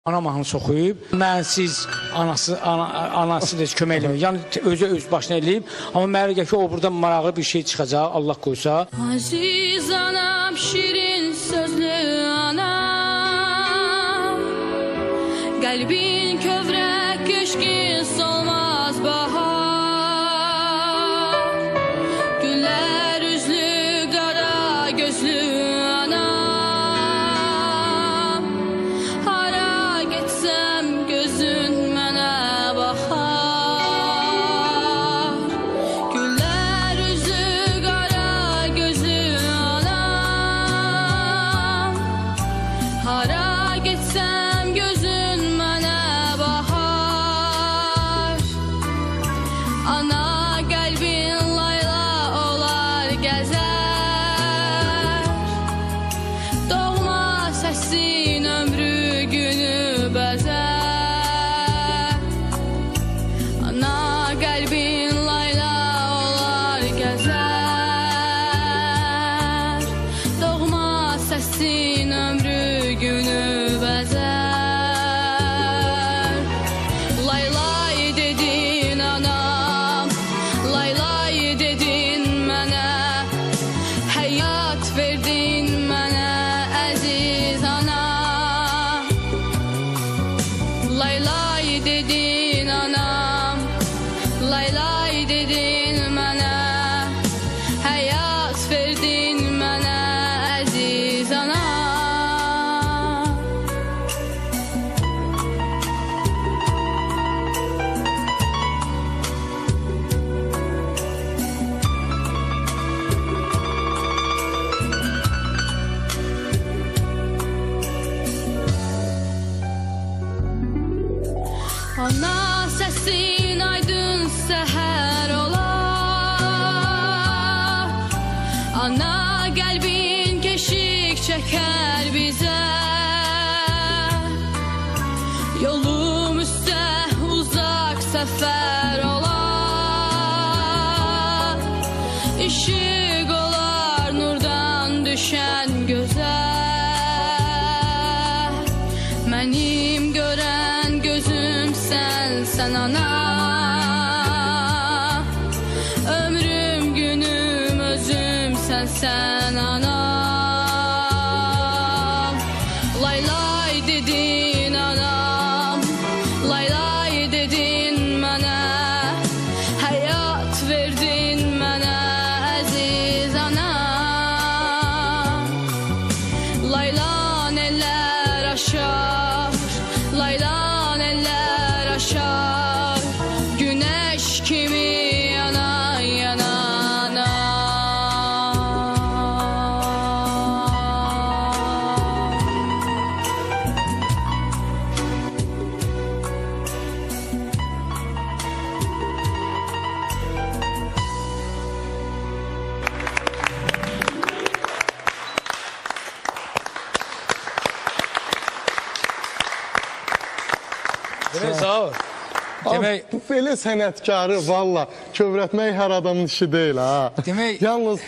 Ana mahnı oxuyub, mənsiz anası da kömək eləmir. Yəni öz başına eləyib. Amma mənə gəlir ki, o burada maraqlı bir şey çıxacaq, Allah qoysa. Aziz anam, şirin sözlü anam, qəlbin kövrək, keşkin solmaz bahar, günlər üzlü, qara gözlü anam, hara getsəm gözün mənə baxar, günlər üzlü, qara gözlü anam, hara getsəm gözün mənə baxar, ana qəlbin layla olar gəzər, doğma səsin ömrü günü bəzər, ana qəlbin layla olar gəzər, doğma səsin ömrü günü bəzər. Lay lay dedin anam, lay lay dedin mənə, həyat verdin mənə əziz anam. Lay lay dedin anam, lay lay dedin mənə, həyat verdin mənə əziz anam. Ana səsin aydın səhər olar, ana qəlbin keşik çəkər bizə, yolum üstə uzaq səfər olar, işıq olar nurdan düşən gözəl, mənim görən gözüm sən ana, ömrüm günüm özüm sən anam. Lay lay dedin anam, lay lay dedin mənə, həyat verdin mənə əziz anam. Laylan eller aşar, laylan eller aşar, güneş kimi yana yana anam. Demək, sağ ol. Demək, Bu belə sənətkarı valla kövrətmək hər adamın işi deyil ha. Demək- Yalnız